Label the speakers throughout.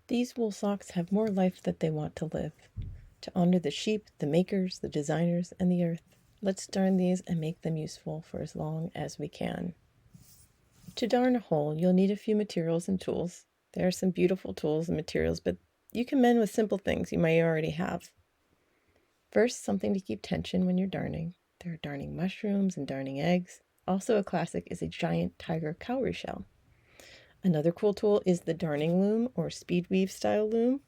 Speaker 1: These wool socks have more life that they want to live, to honor the sheep, the makers, the designers, and the earth. Let's darn these and make them useful for as long as we can. To darn a hole, you'll need a few materials and tools. There are some beautiful tools and materials, but you can mend with simple things you may already have. First, something to keep tension when you're darning. There are darning mushrooms and darning eggs. Also a classic is a giant tiger cowrie shell. Another cool tool is the darning loom or speed weave style loom.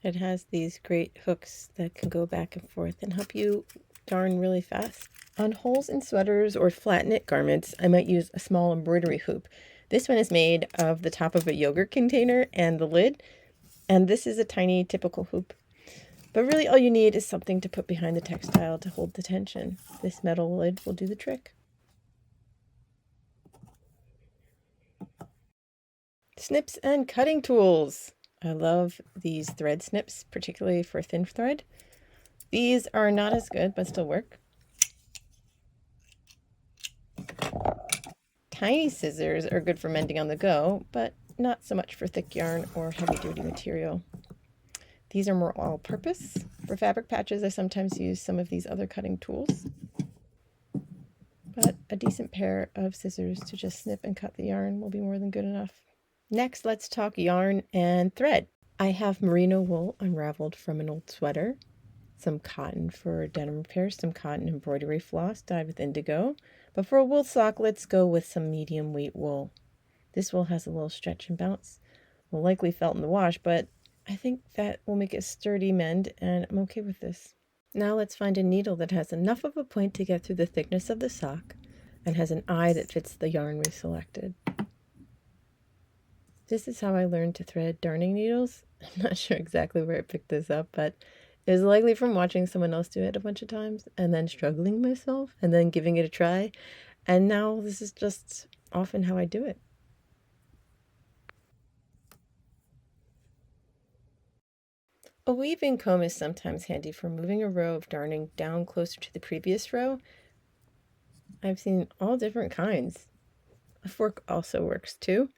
Speaker 1: It has these great hooks that can go back and forth and help you darn really fast. On holes in sweaters or flat knit garments, I might use a small embroidery hoop. This one is made of the top of a yogurt container and the lid, and this is a tiny typical hoop. But really all you need is something to put behind the textile to hold the tension. This metal lid will do the trick. Snips and cutting tools. I love these thread snips, particularly for thin thread. These are not as good, but still work. Tiny scissors are good for mending on the go, but not so much for thick yarn or heavy-duty material. These are more all-purpose. For fabric patches, I sometimes use some of these other cutting tools. But a decent pair of scissors to just snip and cut the yarn will be more than good enough. Next, let's talk yarn and thread. I have merino wool unraveled from an old sweater, some cotton for denim repair, some cotton embroidery floss dyed with indigo. But for a wool sock, let's go with some medium weight wool. This wool has a little stretch and bounce. Will likely felt in the wash, but I think that will make a sturdy mend, and I'm okay with this. Now let's find a needle that has enough of a point to get through the thickness of the sock and has an eye that fits the yarn we selected. This is how I learned to thread darning needles. I'm not sure exactly where I picked this up, but it was likely from watching someone else do it a bunch of times and then struggling myself and then giving it a try. And now this is just often how I do it. A weaving comb is sometimes handy for moving a row of darning down closer to the previous row. I've seen all different kinds. A fork also works too,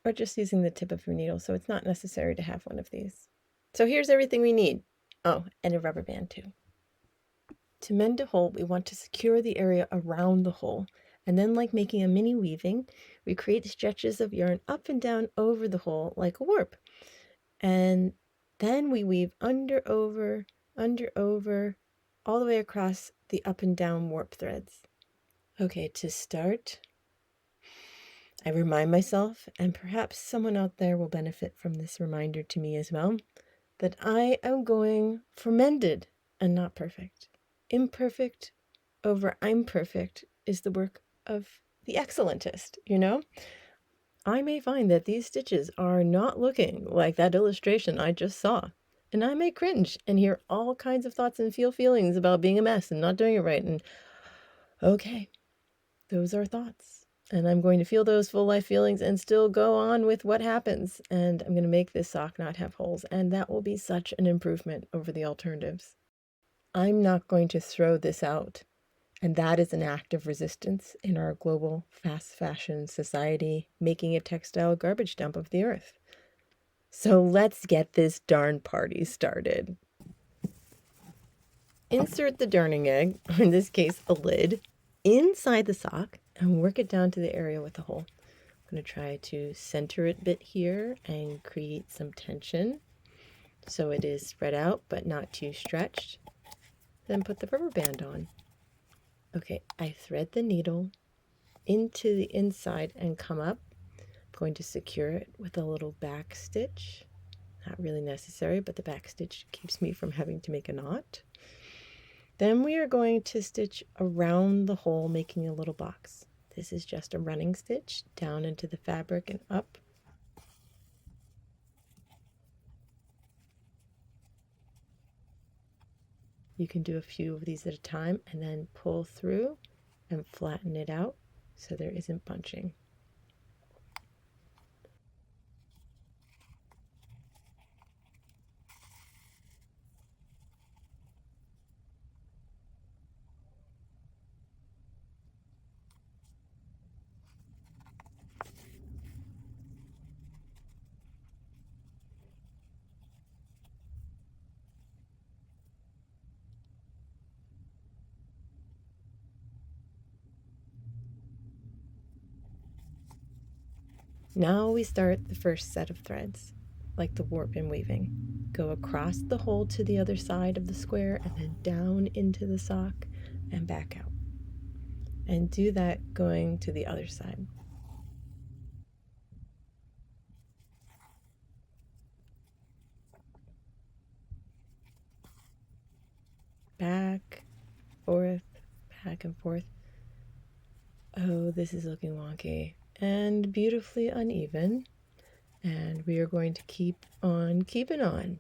Speaker 1: or just using the tip of your needle, so it's not necessary to have one of these. So here's everything we need. Oh, and a rubber band too. To mend a hole, we want to secure the area around the hole, and then like making a mini weaving, we create stretches of yarn up and down over the hole like a warp. And then we weave under, over, all the way across the up and down warp threads. Okay, to start, I remind myself, and perhaps someone out there will benefit from this reminder to me as well, that I am going for mended and not perfect. Imperfect over I'm perfect is the work of the excellentist, you know? I may find that these stitches are not looking like that illustration I just saw, and I may cringe and hear all kinds of thoughts and feelings about being a mess and not doing it right, and okay, those are thoughts, and I'm going to feel those full life feelings and still go on with what happens, and I'm going to make this sock not have holes, and that will be such an improvement over the alternatives. I'm not going to throw this out. And that is an act of resistance in our global fast fashion society, making a textile garbage dump of the earth. So let's get this darn party started. Insert the darning egg, or in this case a lid, inside the sock and work it down to the area with the hole. I'm going to try to center it a bit here and create some tension so it is spread out but not too stretched. Then put the rubber band on. Okay, I thread the needle into the inside and come up. I'm going to secure it with a little back stitch. Not really necessary, but the back stitch keeps me from having to make a knot. Then we are going to stitch around the hole, making a little box. This is just a running stitch down into the fabric and up. You can do a few of these at a time and then pull through and flatten it out so there isn't bunching. Now we start the first set of threads, like the warp and weaving. Go across the hole to the other side of the square and then down into the sock and back out. And do that going to the other side. Back, forth, back and forth. Oh, this is looking wonky and beautifully uneven. And we are going to keep on keeping on.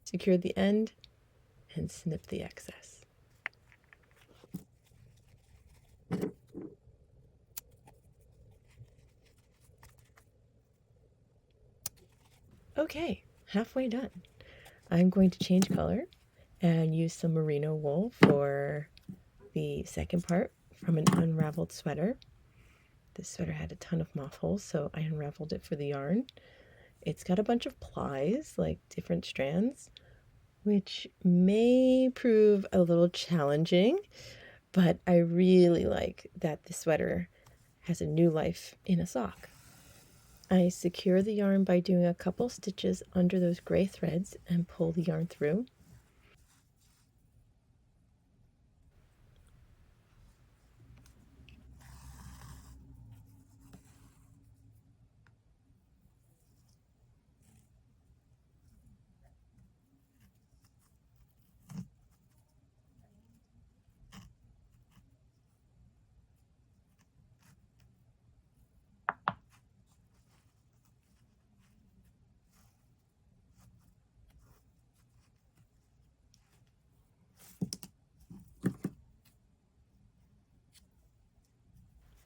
Speaker 1: Secure the end and snip the excess. Okay, halfway done. I'm going to change color and use some merino wool for the second part from an unraveled sweater. This sweater had a ton of moth holes, so I unraveled it for the yarn. It's got a bunch of plies, like different strands, which may prove a little challenging, but I really like that the sweater has a new life in a sock. I secure the yarn by doing a couple stitches under those gray threads and pull the yarn through.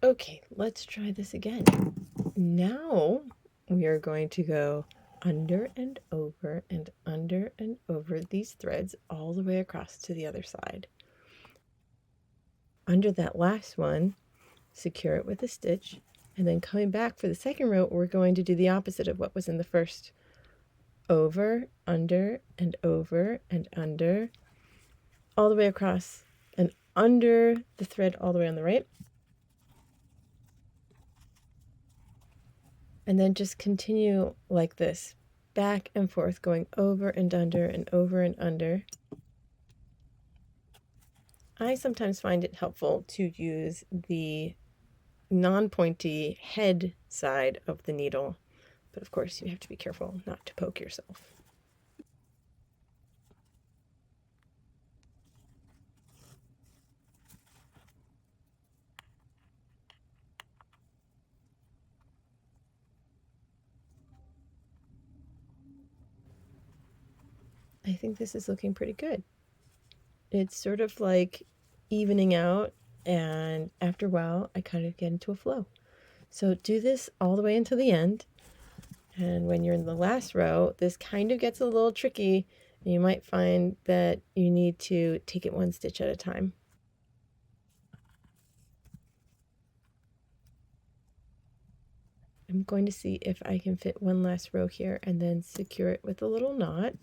Speaker 1: Okay, let's try this again. Now we are going to go under and over and under and over these threads all the way across to the other side. Under that last one, secure it with a stitch, and then coming back for the second row, we're going to do the opposite of what was in the first. Over, under, and over, and under, all the way across, and under the thread all the way on the right. And then just continue like this, back and forth, going over and under and over and under. I sometimes find it helpful to use the non-pointy head side of the needle, but of course you have to be careful not to poke yourself. I think this is looking pretty good. It's sort of like evening out, and after a while I kind of get into a flow. So do this all the way until the end, and when you're in the last row, this kind of gets a little tricky, and you might find that you need to take it one stitch at a time. I'm going to see if I can fit one last row here and then secure it with a little knot.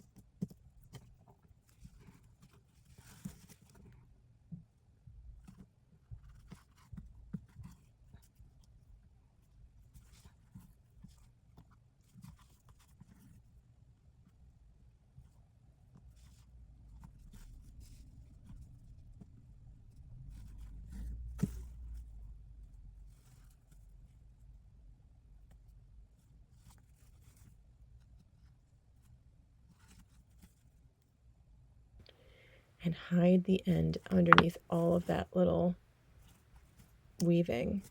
Speaker 1: And hide the end underneath all of that little weaving.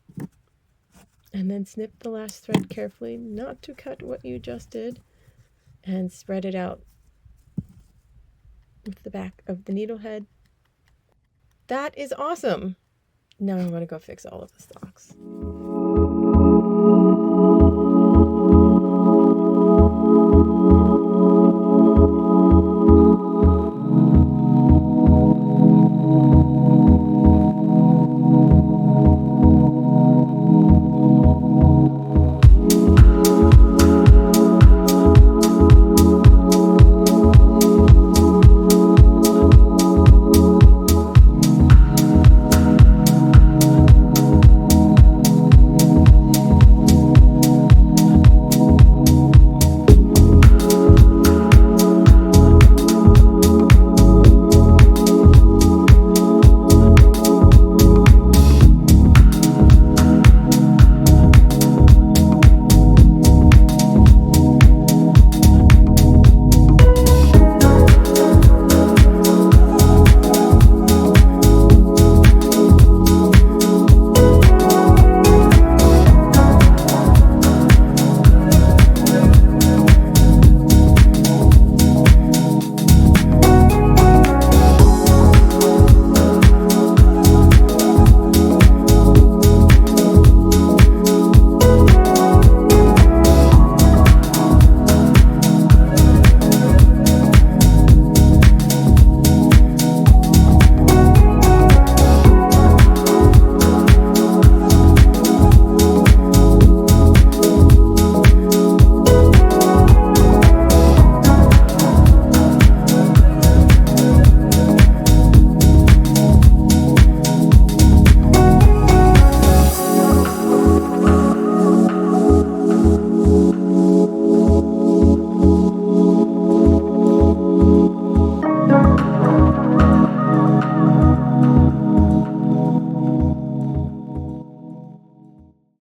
Speaker 1: And then snip the last thread carefully, not to cut what you just did, and spread it out with the back of the needle head. That is awesome! Now I'm going to go fix all of the stalks.